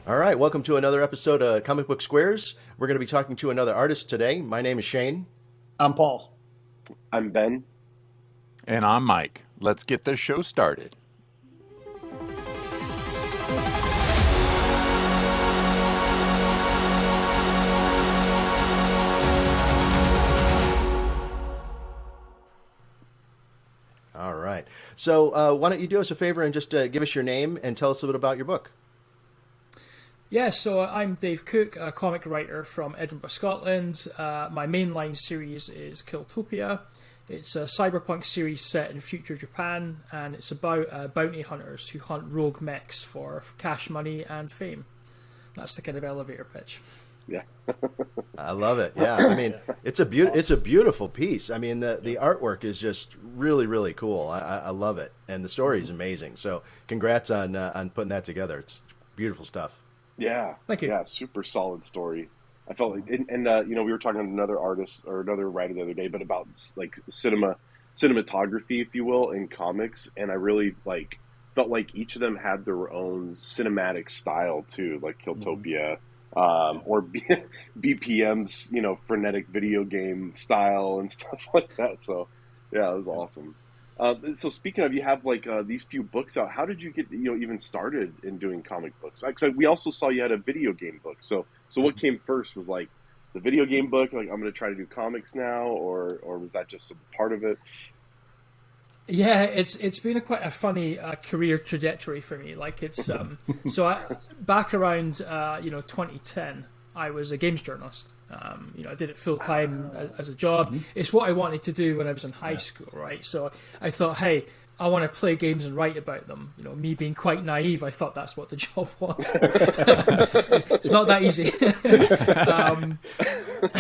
All right, welcome to another episode of Comic Book Squares. We're going to be talking to another artist today. My name is Shane. I'm Paul. I'm Ben. And I'm Mike. Let's get this show started. All right. So why don't you do us a favor and just give us your name and tell us a bit about your book? Yeah, so I'm Dave Cook, a comic writer from Edinburgh, Scotland. My mainline series is Killtopia. It's a cyberpunk series set in future Japan, and it's about bounty hunters who hunt rogue mechs for cash money and fame. That's the kind of elevator pitch. Yeah. I love it. Yeah, I mean, it's a beautiful piece. I mean, the artwork is just really, really cool. I love it, and the story is amazing. So, congrats on putting that together. It's beautiful stuff. Yeah. Thank you. Yeah, super solid story. I felt like, and we were talking to another artist or another writer the other day, but about like cinematography, if you will, in comics, and I really felt like each of them had their own cinematic style too, like Killtopia, or BPM's, frenetic video game style and stuff like that. So, yeah, it was awesome. So speaking of, you have these few books out. How did you get even started in doing comic books? Because we also saw you had a video game book. So what came first? Was the video game book? Like, I'm going to try to do comics now, or was that just a part of it? Yeah, it's been quite a funny career trajectory for me. Back around 2010, I was a games journalist. I did it full time as a job. It's what I wanted to do when I was in high school, right? So I thought, hey, I want to play games and write about them. Me being quite naive, I thought that's what the job was. It's not that easy.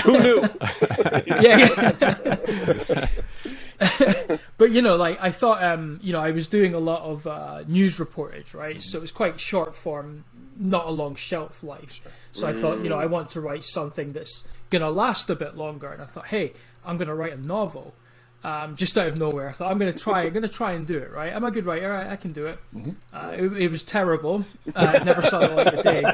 Who knew? Yeah. But I thought I was doing a lot of news reportage, right? So it was quite short form, not a long shelf life. So I thought, I want to write something that's gonna last a bit longer. And I thought, hey, I'm gonna write a novel. Just out of nowhere, I thought I'm gonna try and do it. Right? I'm a good writer. I can do it. It was terrible. Never saw the light of day.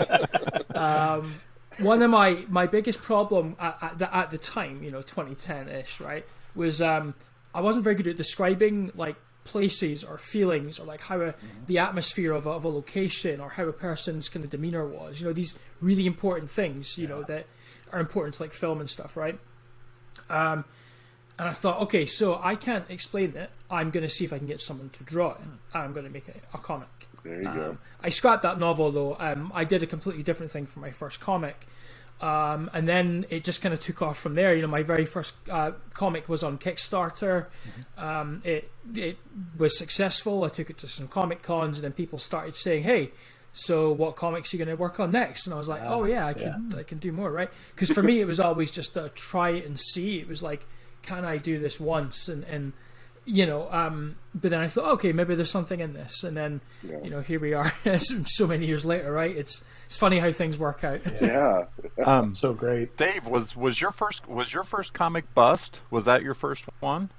One of my biggest problem at the time, 2010-ish, right, was I wasn't very good at describing places or feelings, or how the atmosphere of a location, or how a person's kind of demeanor was. These really important things, that are important to film and stuff, right? And I thought, okay, so I can't explain it. I'm going to see if I can get someone to draw it. And I'm going to make it a comic. There you go. I scrapped that novel though. I did a completely different thing for my first comic. And then it just kind of took off from there. My very first comic was on Kickstarter. It was successful. I took it to some comic cons, and then people started saying, hey, so what comics are you going to work on next? And I was like, I can do more, right? Because for me, it was always just a try it and see. It was like, can I do this once? And but then I thought, okay, maybe there's something in this. And then, here we are so many years later, right? It's funny how things work out. Yeah. So great. Dave, was your first comic bust? Was that your first one?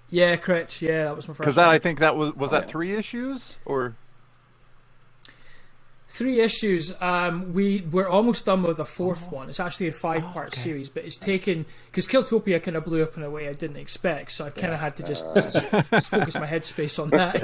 Yeah, correct. Yeah, that was my first. Because I think that was that 3 issues or 3 issues. We're almost done with the 4th one. It's actually a 5-part series, but it's taken because Killtopia kind of blew up in a way I didn't expect. So I've kind of had to just focus my headspace on that,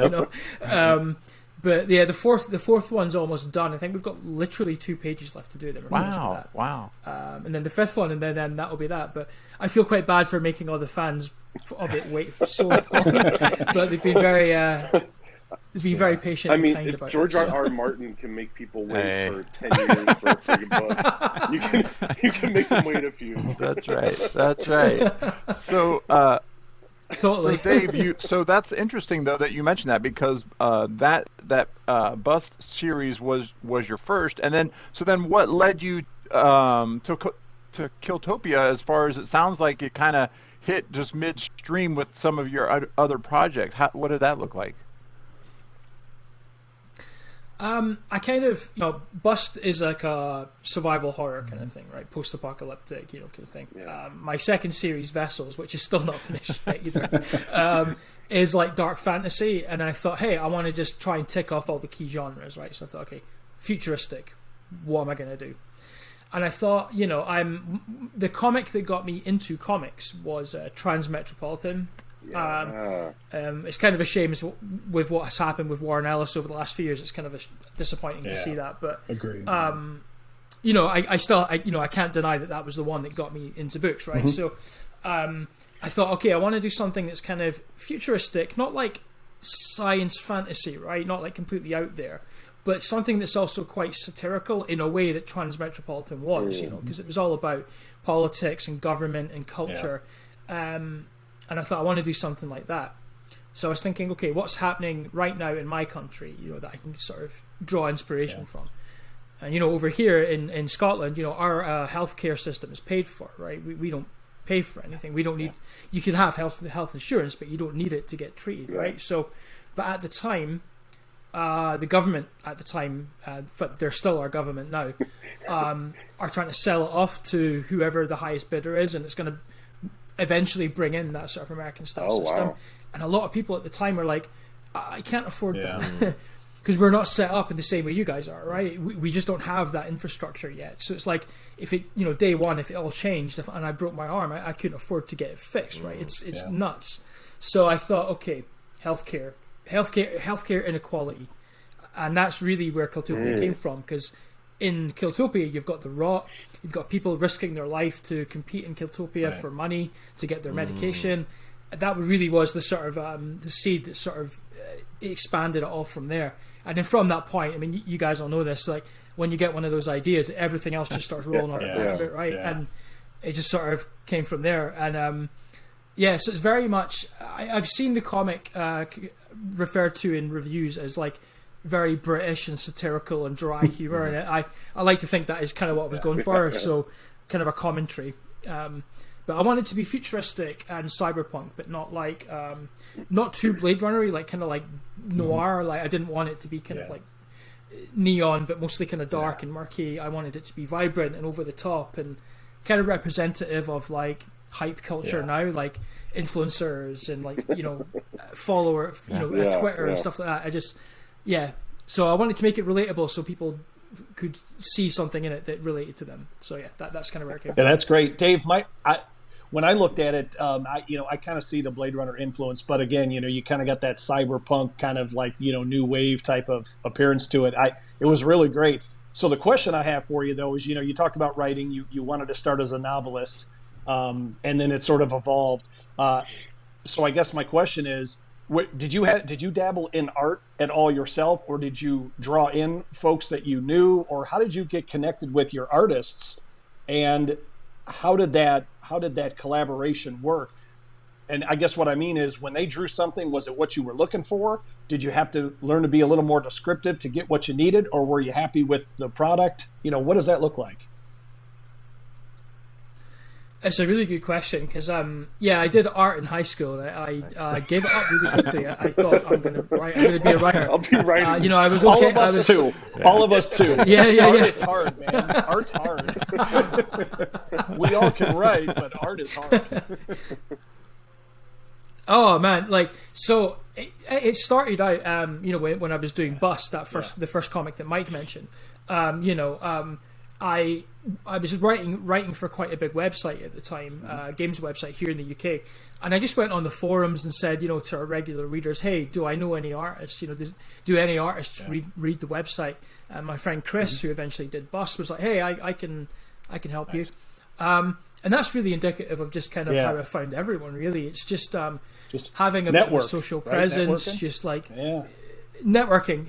But yeah, the fourth one's almost done. I think we've got literally 2 pages left to do. Then wow. And then the 5th one, and then that'll be that. But I feel quite bad for making all the fans of it wait for so long. But they've been very patient. I mean, and kind if about George it, R. Martin can make people wait for 10 years for a friggin' book, you can make them wait a few. That's right. So, totally. So Dave, so that's interesting though that you mentioned that, because that Bust series was your first, and then what led you to Killtopia? As far as it sounds like it kind of hit just midstream with some of your other projects. What did that look like? I kind of, Bust is like a survival horror kind of thing, right? Post-apocalyptic, kind of thing. Yeah. My second series, Vessels, which is still not finished yet either, is like dark fantasy. And I thought, hey, I want to just try and tick off all the key genres, right? So I thought, okay, futuristic. What am I going to do? And I thought, the comic that got me into comics was Transmetropolitan. Yeah. It's kind of a shame with what has happened with Warren Ellis over the last few years. It's kind of disappointing to see that, but agreed. I can't deny that was the one that got me into books, right? So I thought, okay, I want to do something that's kind of futuristic, not like science fantasy, right? Not like completely out there, but something that's also quite satirical in a way that Transmetropolitan was, because it was all about politics and government and culture. And I thought, I want to do something like that. So I was thinking, okay, what's happening right now in my country, that I can sort of draw inspiration from. And, over here in Scotland, our healthcare system is paid for, right? We don't pay for anything. We don't need, you can have health insurance, but you don't need it to get treated, right? So, but at the time, the government at the time, but they're still our government now, are trying to sell it off to whoever the highest bidder is, and it's going to eventually bring in that sort of American style system. Wow. And a lot of people at the time were like, I can't afford that. Because we're not set up in the same way you guys are, right? We just don't have that infrastructure yet. So it's like, if it, day one, if it all changed and I broke my arm, I couldn't afford to get it fixed, right? It's nuts. So I thought, okay, healthcare inequality. And that's really where Killtopia came from, because in Killtopia, you've got the rot, you've got people risking their life to compete in Killtopia for money, to get their medication. That really was the sort of the seed that sort of expanded it all from there. And then from that point, I mean, you guys all know this, like when you get one of those ideas, everything else just starts rolling off the back of it, right? And it just sort of came from there. And so it's very much, I've seen the comic referred to in reviews as like very British and satirical and dry humor, and I like to think that is kind of what I was going for. So kind of a commentary. But I want it to be futuristic and cyberpunk, but not like not too Blade Runner-y, like kind of like noir. Like I didn't want it to be kind of like neon, but mostly kind of dark and murky. I wanted it to be vibrant and over the top and kind of representative of like hype culture now, like influencers and like follower, Twitter and stuff like that. I just so I wanted to make it relatable so people could see something in it that related to them. So that's kind of where it came from. Yeah, that's great, Dave. When I looked at it, I kind of see the Blade Runner influence, but again, you kind of got that cyberpunk kind of like new wave type of appearance to it. It was really great. So the question I have for you though is, you talked about writing. You wanted to start as a novelist, and then it sort of evolved. So I guess my question is, did you dabble in art at all yourself, or did you draw in folks that you knew, or how did you get connected with your artists, and how did that collaboration work? And I guess what I mean is, when they drew something, was it what you were looking for? Did you have to learn to be a little more descriptive to get what you needed, or were you happy with the product? What does that look like? It's a really good question, because I did art in high school. And I gave it up really quickly. I thought I'm going to be a writer. I'll be writing. I was okay. All of us too. All of us too. Yeah. Art is hard, man. Art's hard. We all can write, but art is hard. Oh man, so it started out, when I was doing Bust, the first comic that Mike mentioned. I was writing for quite a big website at the time, games website here in the UK, and I just went on the forums and said, to our regular readers, hey, do I know any artists? Do any artists read the website? And my friend Chris, who eventually did Bust, was like, hey, I can help you. And that's really indicative of just kind of how I found everyone. Really, it's just having a bit of a social presence, networking? Just like networking.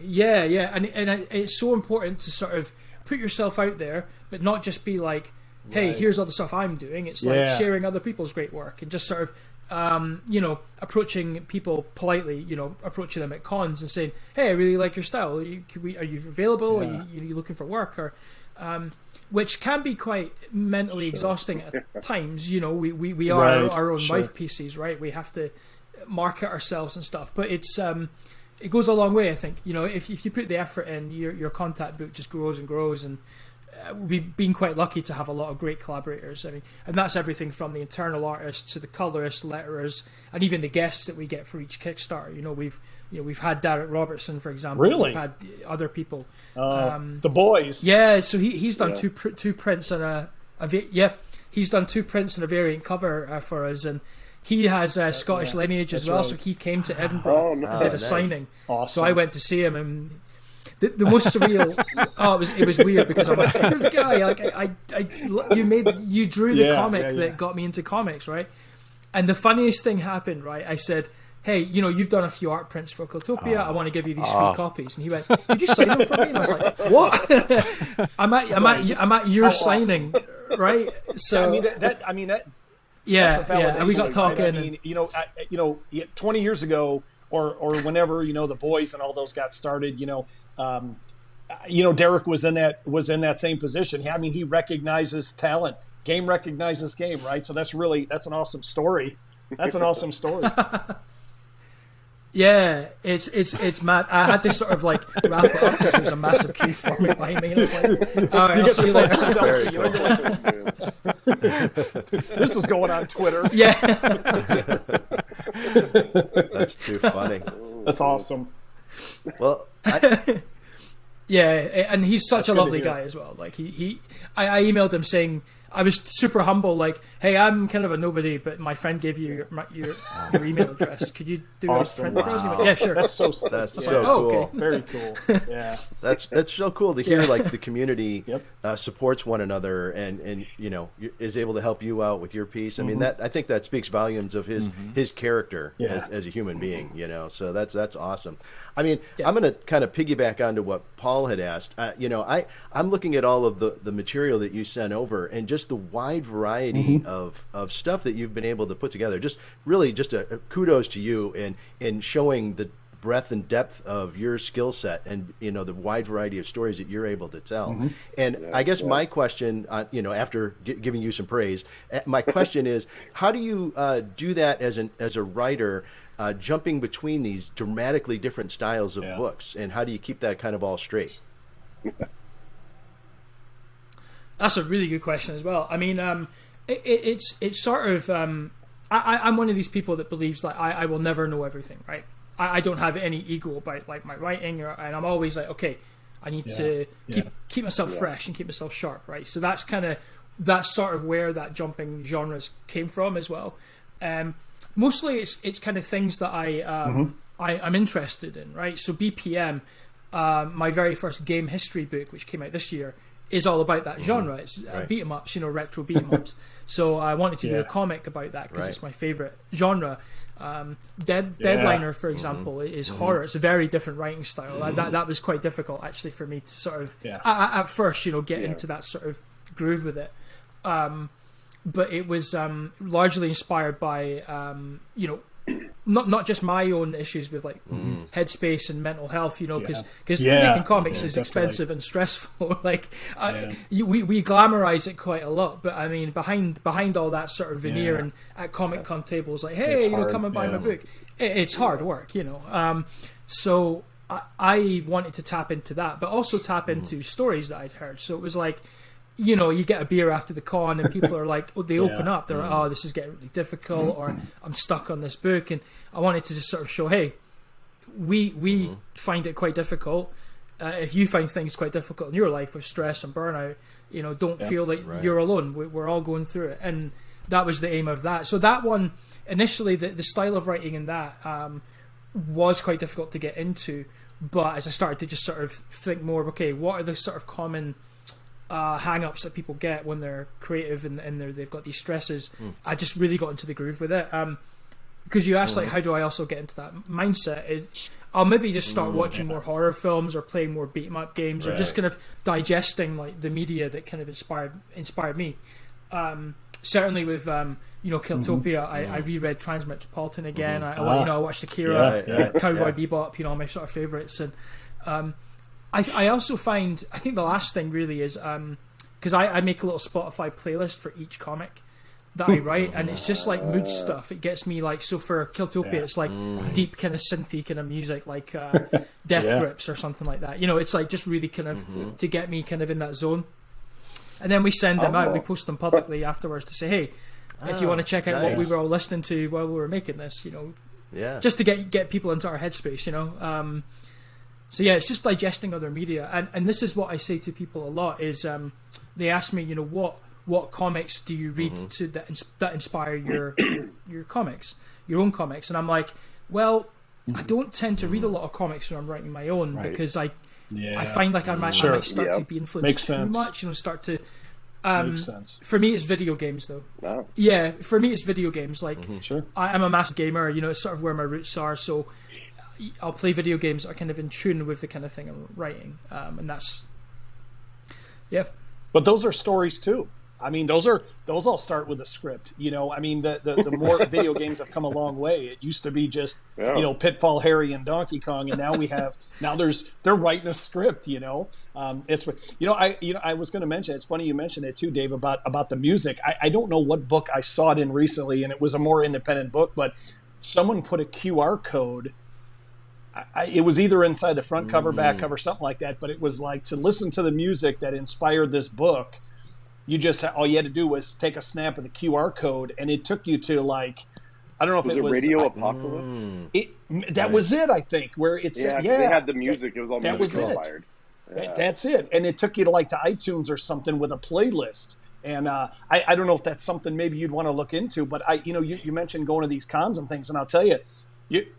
And it's so important to sort of put yourself out there, but not just be like, hey, here's all the stuff I'm doing. It's like sharing other people's great work and just sort of approaching people politely, approaching them at cons and saying, hey, I really like your style. Are you available? Are you looking for work? Or which can be quite mentally exhausting at times. We are our own mouthpieces, right? We have to market ourselves and stuff, but it's it goes a long way, I think. If you put the effort in, your contact book just grows and grows, and we've been quite lucky to have a lot of great collaborators. I mean, and that's everything from the internal artists to the colorists, letterers, and even the guests that we get for each Kickstarter. we've had Derek Robertson, for example. Really? We've had other people. The boys. Yeah, so he's done two prints and he's done 2 prints and a variant cover for us, and he has Scottish lineage as well. right. So he came to Edinburgh and did a nice. signing. Awesome. So I went to see him, and the most surreal. It was weird because I'm like, you're the guy. Like you drew the comic that got me into comics, right? And the funniest thing happened, right? I said, hey, you've done a few art prints for Killtopia. I want to give you these free copies. And he went, did you sign them for me? And I was like, what? I'm at your signing, right? So that yeah, that's a validation, and we got talking. Right? 20 years ago, or whenever the boys and all those got started, Derek was in that same position. I mean, he recognizes talent. Game recognizes game, right? So that's an awesome story. That's an awesome story. Yeah, it's mad. I had to sort of like wrap it up because there was a massive queue forming behind me, and I was like, all right, I'll see you later. This is going on Twitter. Yeah. That's too funny. That's awesome. Well, Yeah, and he's such a good to lovely hear. guy as well. Like I emailed him saying, I was super humble, like, hey, I'm kind of a nobody, but my friend gave you your email address. Could you do Awesome. a print for us? He went, Wow. yeah, sure. That's so so oh, cool. okay. very cool. Yeah. That's so cool to hear. Like the community Yep. supports one another, and is able to help you out with your piece. I mean, I think that speaks volumes of his character as a human being. So that's awesome. I mean, I'm going to kind of piggyback onto what Paul had asked. I'm looking at all of the material that you sent over, and just the wide variety of stuff that you've been able to put together. Just really, just a kudos to you in showing the breadth and depth of your skill set, and the wide variety of stories that you're able to tell. And I guess my question, after giving you some praise, my question is, how do you do that as a writer? Jumping between these dramatically different styles of books, and how do you keep that kind of all straight? That's a really good question as well. I mean, it's sort of I'm one of these people that believes that I will never know everything, right? I don't have any ego about like my writing, and I'm always like, okay, I need to keep myself fresh and keep myself sharp, right? So that's sort of where that jumping genres came from as well. Mostly it's kind of things that I'm interested in, right? So BPM, my very first game history book, which came out this year, is all about that genre. It's beat 'em ups, retro beat 'em ups. So I wanted to do a comic about that because it's my favorite genre. Deadliner, for example, is horror. It's a very different writing style. That was quite difficult actually for me to sort of at first, get into that sort of groove with it. But it was largely inspired by not just my own issues with like headspace and mental health, because making comics is expensive and stressful. Like we glamorize it quite a lot, but I mean behind all that sort of veneer and at Comic Con tables, like, hey, come and buy my book. It's hard work, So I wanted to tap into that, but also tap into stories that I'd heard. So it was like, you get a beer after the con and people are like, they open up. They're like, oh, this is getting really difficult, or I'm stuck on this book. And I wanted to just sort of show, hey, we find it quite difficult. If you find things quite difficult in your life with stress and burnout, don't feel like you're alone. We're all going through it. And that was the aim of that. So that one, initially, the style of writing in that was quite difficult to get into. But as I started to just sort of think more, okay, what are the sort of common hang-ups that people get when they're creative and they've got these stresses, I just really got into the groove with it. Because you asked, like, how do I also get into that mindset? I'll maybe just start watching more horror films or playing more beat-em-up games, or just kind of digesting like the media that kind of inspired me. Certainly with Killtopia, I reread Transmetropolitan again. I watched Akira, Cowboy Bebop, all my sort of favorites. And I also find, I think the last thing really is, because I make a little Spotify playlist for each comic that I write, and it's just like mood stuff. It gets me like, so for Killtopia, it's like deep kind of synthy kind of music, like Death Grips or something like that. It's like just really kind of to get me kind of in that zone. And then we send them out, we post them publicly afterwards to say, hey, if you want to check out what we were all listening to while we were making this, Yeah. just to get people into our headspace, you know. So yeah, it's just digesting other media, and this is what I say to people a lot is they ask me, you know, what comics do you read to that inspire your comics, your own comics, and I'm like, well, I don't tend to read a lot of comics when I'm writing my own because I find like I might start to be influenced too much, you know, start to. Makes sense. For me, it's video games, though. Wow. Yeah, for me, it's video games. Like, Sure. I'm a massive gamer. You know, it's sort of where my roots are. So, I'll play video games that are kind of in tune with the kind of thing I'm writing, and that's, yeah. But those are stories too. I mean, those all start with a script. You know, I mean, the more video games have come a long way. It used to be just you know, Pitfall Harry and Donkey Kong, and now they're writing a script. You know, it's I was going to mention. It's funny you mentioned it too, Dave, about the music. I don't know what book I saw it in recently, and it was a more independent book, but someone put a QR code. It was either inside the front cover, back cover, something like that. But it was like, to listen to the music that inspired this book. All you had to do was take a snap of the QR code, and it took you to, like, I don't know if it was Radio Apocalypse. That was it, I think, where it said, they had the music. It was all that music was inspired. Yeah. That's it, and it took you to iTunes or something with a playlist. And I don't know if that's something maybe you'd want to look into, but you mentioned going to these cons and things, and I'll tell you,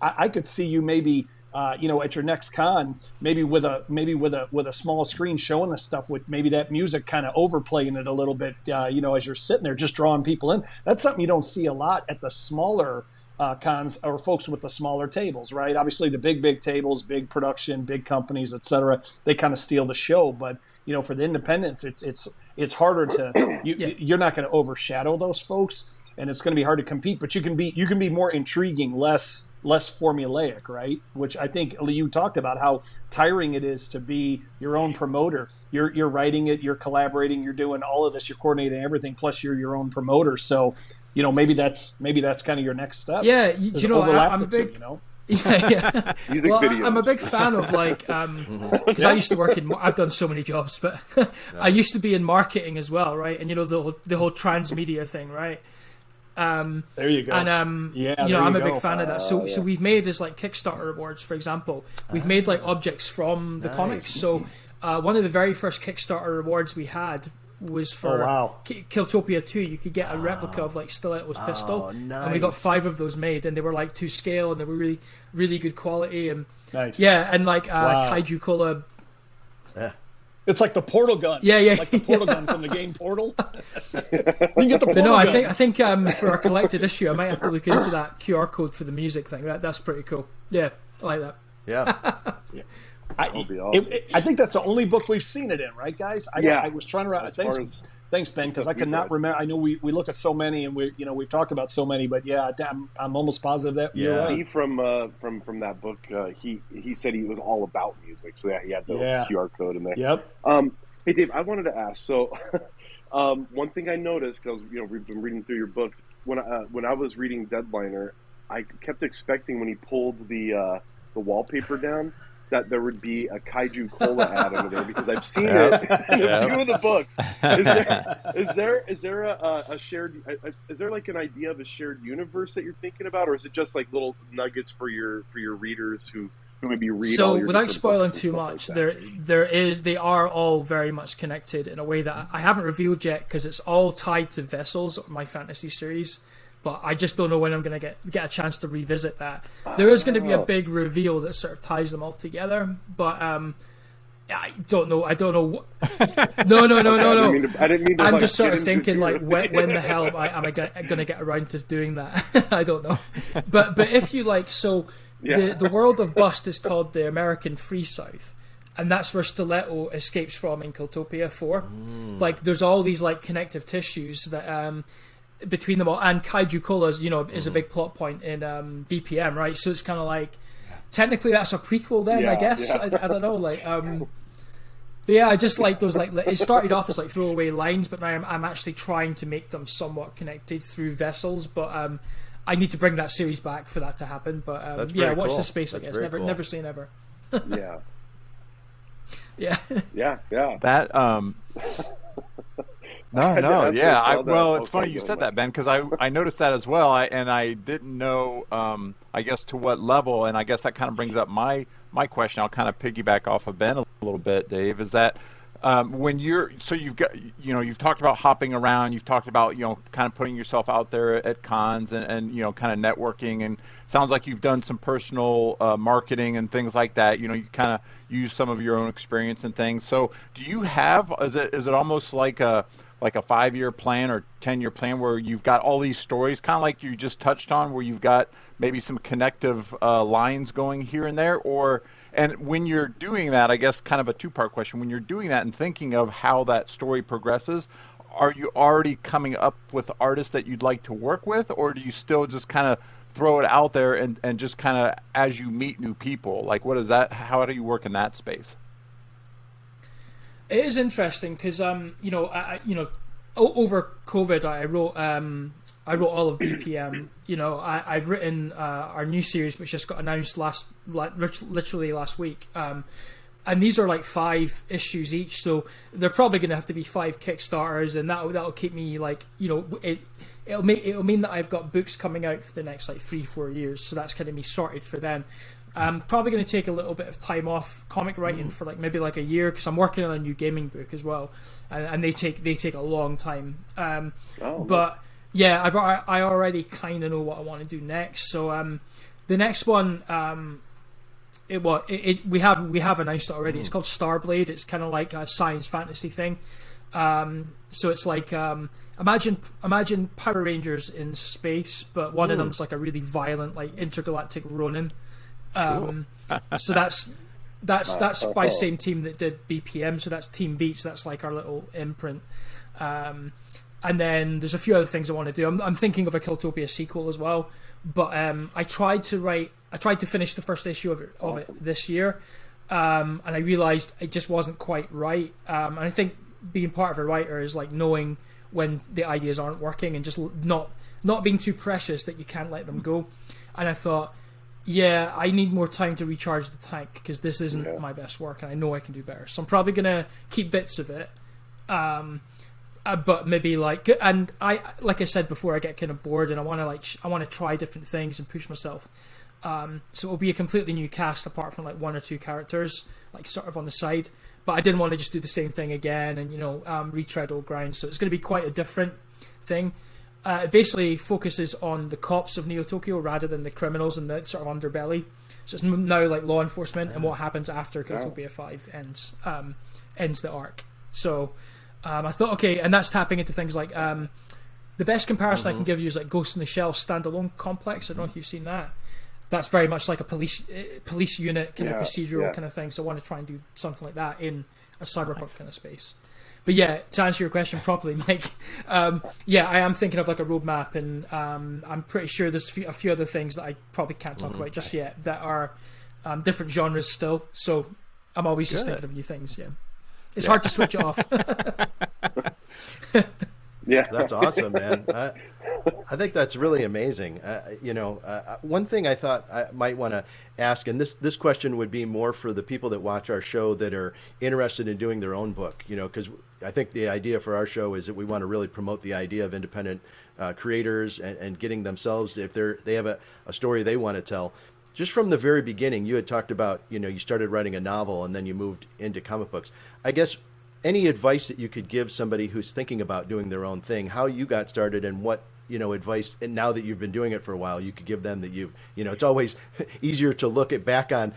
I could see you maybe. At your next con, maybe with a small screen showing us stuff with maybe that music kind of overplaying it a little bit, as you're sitting there just drawing people in. That's something you don't see a lot at the smaller cons or folks with the smaller tables, right? Obviously, the big tables, big production, big companies, etc. They kind of steal the show, but for the independents, it's harder to you're not going to overshadow those folks. And it's going to be hard to compete, but you can be more intriguing, less formulaic, right? Which I think you talked about how tiring it is to be your own promoter. You're writing it, you're collaborating, you're doing all of this, you're coordinating everything. Plus, you're your own promoter. So, maybe that's kind of your next step. Yeah, I'm a big. Yeah. Music well, videos. I'm a big fan of because I used to work in. I've done so many jobs, but I used to be in marketing as well, right? And the whole transmedia thing, right? There you go. And I'm a big fan of that. So we've made as Kickstarter rewards, for example. We've made objects from the comics. So one of the very first Kickstarter rewards we had was for Killtopia 2. You could get a replica of Stiletto's pistol, nice. and we got 5 of those made, and they were to scale, and they were really, really good quality. And nice. Yeah, and Kaiju Cola. Yeah. It's like the portal gun. Yeah. Like the portal gun from the game Portal. You can get the portal gun. I think for our collected issue, I might have to look into that QR code for the music thing. That's pretty cool. Yeah, I like that. Yeah. Be awesome. I think that's the only book we've seen it in, right, guys? I was trying to. Thanks, Ben, because I cannot remember. I know we look at so many, and we've talked about so many, but yeah, I'm almost positive that you're right. Steve from that book, he said he was all about music, so he had the QR code in there. Yep. Hey Dave, I wanted to ask. So, one thing I noticed, because we've been reading through your books. When I was reading Deadliner, I kept expecting when he pulled the wallpaper down, that there would be a Kaiju Cola ad over there, because I've seen it in a few of the books. Is there a shared? Is there an idea of a shared universe that you're thinking about, or is it just little nuggets for your readers who maybe read? So all your without spoiling books too much, they are all very much connected in a way that I haven't revealed yet, because it's all tied to Vessels, my fantasy series. But I just don't know when I'm going to get a chance to revisit that. There is going to be a big reveal that sort of ties them all together, but I don't know. No. I didn't mean to. I'm just sort of thinking when the hell am I going to get around to doing that? I don't know. But if you the world of Bust is called the American Free South. And that's where Stiletto escapes from in Killtopia 4. There's all these connective tissues that between them all, and Kaiju Cola is a big plot point in BPM, right? So it's kind of technically that's a prequel then, I guess. I don't know, but yeah, I just like those it started off as throwaway lines, but now I'm actually trying to make them somewhat connected through Vessels, but I need to bring that series back for that to happen. But watch cool. the space, I That's guess. very Never cool. never say never. Yeah. Yeah. Yeah. That No, That's no, what yeah. I saw that. Well, I it's was funny like, you oh said my- that, Ben, because I noticed that as well. And I didn't know, I guess, to what level. And I guess that kind of brings up my question. I'll kind of piggyback off of Ben a little bit, Dave. Is that when you're so you've got you've talked about hopping around. You've talked about kind of putting yourself out there at cons and kind of networking. And sounds like you've done some personal marketing and things like that. You kind of use some of your own experience and things. So do you have? Is it almost like a 5-year plan or 10-year plan where you've got all these stories, kind of like you just touched on, where you've got maybe some connective lines going here and there? And when you're doing that, I guess kind of a two-part question, when you're doing that and thinking of how that story progresses, are you already coming up with artists that you'd like to work with, or do you still just kind of throw it out there and just kind of as you meet new people? Like, what is that? How do you work in that space? It is interesting because over COVID I wrote all of BPM. I've written our new series, which just got announced literally last week. And these are like 5 issues each, so they're probably going to have to be 5 Kickstarters, and that'll keep me like it'll mean that I've got books coming out for the next like 3-4 years. So that's kind of me sorted for then. I'm probably going to take a little bit of time off comic writing for like maybe like a year, because I'm working on a new gaming book as well, and they take a long time. But yeah, I already kind of know what I want to do next. So the next one, we have announced it already. It's called Starblade. It's kind of like a science fantasy thing. So it's like imagine Power Rangers in space, but one of them's like a really violent like intergalactic Ronin. So that's by the same team that did BPM, so that's Team Beach. That's like our little imprint. And then there's a few other things I want to do. I'm thinking of a Killtopia sequel as well, but I tried to finish the first issue of it this year, and I realized it just wasn't quite right. And I think being part of a writer is like knowing when the ideas aren't working and just not being too precious that you can't let them go. And I thought, yeah, I need more time to recharge the tank, because this isn't my best work, and I know I can do better. So I'm probably gonna keep bits of it, but maybe like I said before, I get kind of bored, and I want to try different things and push myself. So it'll be a completely new cast apart from like 1 or 2 characters, like sort of on the side. But I didn't want to just do the same thing again and retread old ground. So it's going to be quite a different thing. It basically focuses on the cops of Neo Tokyo rather than the criminals and the sort of underbelly. So it's now like law enforcement and what happens after Killtopia 5 ends the arc. So I thought, okay, and that's tapping into things like the best comparison I can give you is like Ghost in the Shell standalone complex. I don't know if you've seen that. That's very much like a police unit kind of procedural kind of thing. So I want to try and do something like that in a cyberpunk kind of space. But yeah, to answer your question properly, Mike, I am thinking of like a roadmap, and I'm pretty sure there's a few other things that I probably can't talk about just yet that are different genres still. So I'm always just thinking of new things. Yeah, it's hard to switch it off. Yeah, That's awesome, man. I think that's really amazing. One thing I thought I might want to ask, and this question would be more for the people that watch our show that are interested in doing their own book, because I think the idea for our show is that we want to really promote the idea of independent creators and getting themselves, if they have a story they want to tell. Just from the very beginning, you had talked about, you started writing a novel and then you moved into comic books. I guess any advice that you could give somebody who's thinking about doing their own thing, how you got started, and what advice, and now that you've been doing it for a while, you could give them that it's always easier to look back on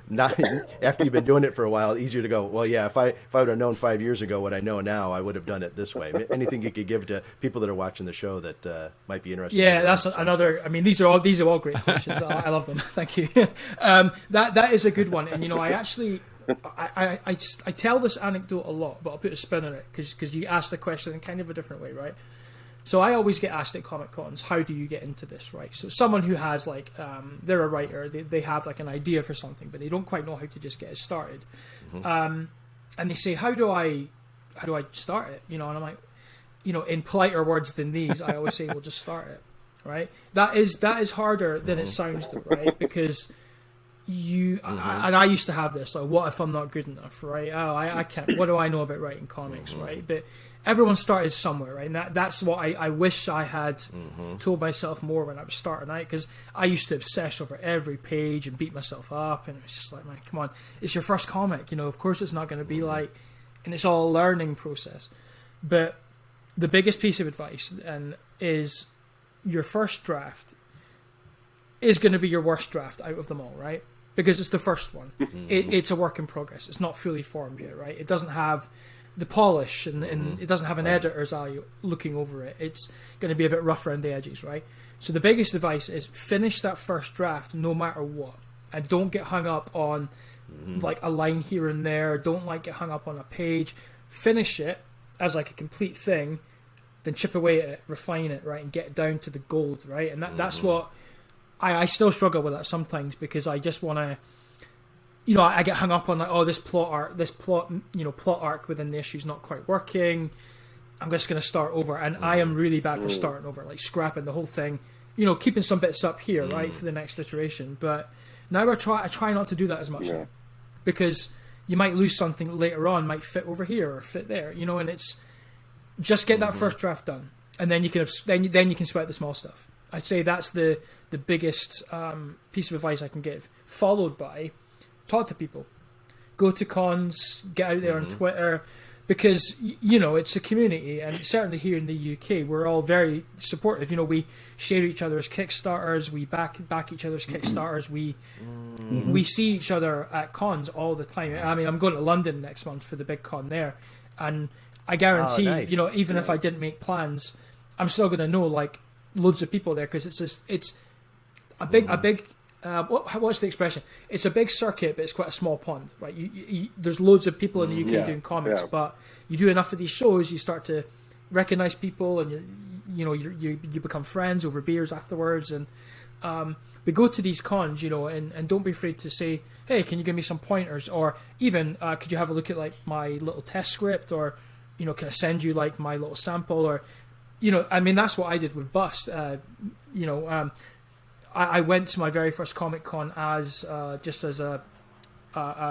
not after you've been doing it for a while, easier to go, well, yeah, if I would have known 5 years ago what I know now, I would have done it this way. Anything you could give to people that are watching the show that might be interested. Yeah, that's another. I mean, these are all great questions. I love them. Thank you. That is a good one, and I actually. I tell this anecdote a lot, but I'll put a spin on it because you asked the question in kind of a different way, right? So I always get asked at Comic Cons, how do you get into this, right? So someone who has like, they're a writer, they have like an idea for something, but they don't quite know how to just get it started. And they say, how do I start it? And I'm like, in politer words than these, I always say, well, just start it, right? That is harder than it sounds, though, right? Because and I used to have this, like, what if I'm not good enough, right? Oh, I can't, what do I know about writing comics, right? But everyone started somewhere, right? And that's what I wish I had told myself more when I was starting out, because I used to obsess over every page and beat myself up, and it was just like, man, come on, it's your first comic, of course it's not going to be like, and it's all a learning process. But the biggest piece of advice is your first draft is going to be your worst draft out of them all, right? Because it's the first one. It's a work in progress. It's not fully formed yet, right? It doesn't have the polish, and it doesn't have an editor's eye looking over it. It's going to be a bit rough around the edges, right? So the biggest advice is finish that first draft no matter what. And don't get hung up on like a line here and there. Don't get hung up on a page. Finish it as like a complete thing, then chip away at it, refine it, right? And get down to the gold, right? And that's what... I still struggle with that sometimes, because I just want to, I get hung up on like, oh, this plot arc within the issue is not quite working. I'm just going to start over, and I am really bad for starting over, like scrapping the whole thing, keeping some bits up here, right, for the next iteration. But now I try not to do that as much, because you might lose something later on, might fit over here or fit there, and it's just get that first draft done, and then you can sweat the small stuff. I'd say that's the biggest piece of advice I can give, followed by talk to people, go to cons, get out there on Twitter, because it's a community, and certainly here in the UK we're all very supportive. We share each other's Kickstarters, we back each other's Kickstarters, we see each other at cons all the time. I mean, I'm going to London next month for the big con there, and I guarantee even if I didn't make plans, I'm still going to know like loads of people there, because it's a big what's the expression? It's a big circuit, but it's quite a small pond, right? There's loads of people in the UK doing comics, but you do enough of these shows, you start to recognize people, and you become friends over beers afterwards. And we go to these cons, and don't be afraid to say, hey, can you give me some pointers, or even could you have a look at like my little test script, or can I send you like my little sample, or I mean, that's what I did with Bust. I went to my very first Comic Con as just as a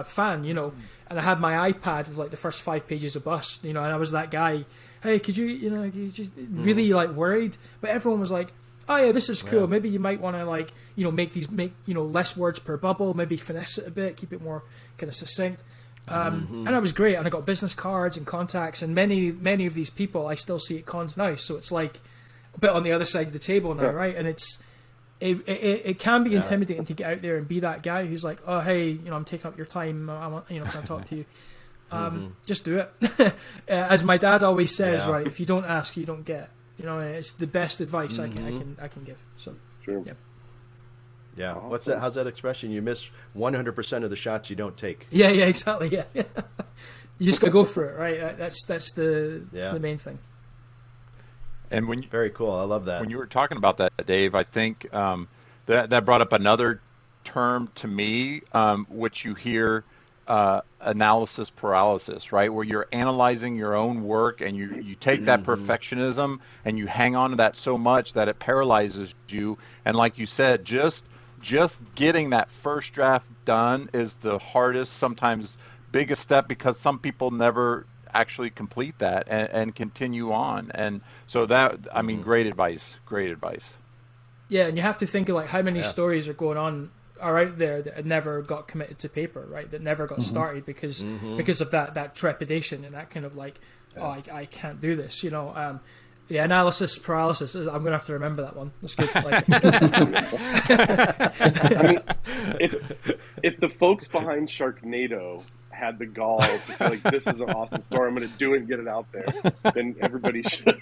fan, and I had my iPad with like the first 5 pages of Bust, and I was that guy. Hey, could you just really like worried? But everyone was like, oh yeah, this is cool. Yeah. Maybe you might want to like make less words per bubble, maybe finesse it a bit, keep it more kind of succinct. And that was great, and I got business cards and contacts, and many of these people I still see at cons now, so it's like a bit on the other side of the table now, right? And it can be intimidating to get out there and be that guy who's like, oh hey, I'm taking up your time, I want, can I talk to you? Just do it. As my dad always says, right, if you don't ask, you don't get. It's the best advice I can give. So sure. Yeah. Awesome. What's that? How's that expression? You miss 100% of the shots you don't take. Yeah, exactly. Yeah. You just gotta go for it, right? That's the main thing. And very cool. I love that. When you were talking about that, Dave, I think that brought up another term to me, which you hear, analysis paralysis, right? Where you're analyzing your own work, and you take that perfectionism and you hang on to that so much that it paralyzes you. And like you said, just getting that first draft done is the hardest, sometimes biggest step, because some people never actually complete that and continue on. And so that, I mean, great advice. Yeah, and you have to think of like how many stories are going on are out there that never got committed to paper, right? That never got started because of that trepidation and that kind of like, oh, I can't do this, analysis paralysis. I'm gonna have to remember that one. That's good. I mean, if the folks behind Sharknado had the gall to say like, this is an awesome story, I'm going to do it and get it out there, then everybody should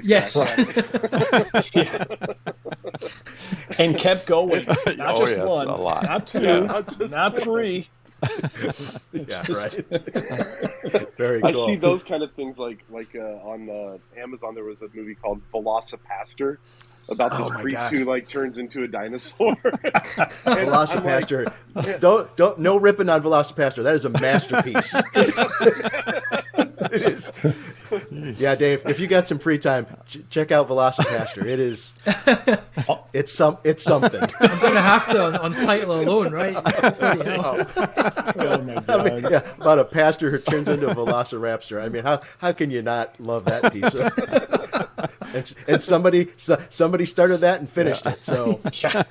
yes. And kept going, not just one, not two, not three. Right. Very cool. I see those kind of things like on Amazon. There was a movie called Velocipaster about this priest who like turns into a dinosaur. Velocipaster. Like, don't no ripping on Velocipaster. That is a masterpiece. It is. Yeah, Dave, if you got some free time, check out Velocipaster. It is It's something. I'm going to have to on title alone, right? Bloody hell. Oh my god! I mean, yeah, about a pastor who turns into a velociraptor. I mean, how can you not love that piece? And somebody started that and finished it. So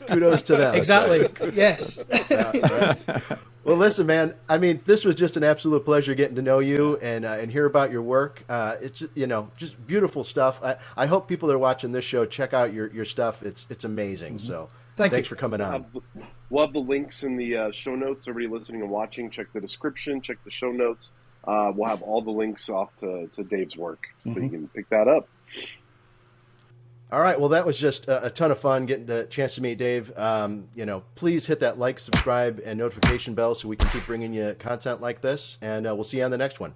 kudos to them. Exactly. Yes. Right? Well, listen, man. I mean, this was just an absolute pleasure getting to know you and hear about your work. It's just beautiful stuff. I hope people that are watching this show check out your stuff. It's amazing. So thanks for coming on. We'll have the links in the show notes. Everybody listening and watching, check the description, check the show notes. We'll have all the links off to Dave's work, so you can pick that up. All right. Well, that was just a ton of fun getting the chance to meet Dave. Please hit that like, subscribe, and notification bell so we can keep bringing you content like this. And we'll see you on the next one.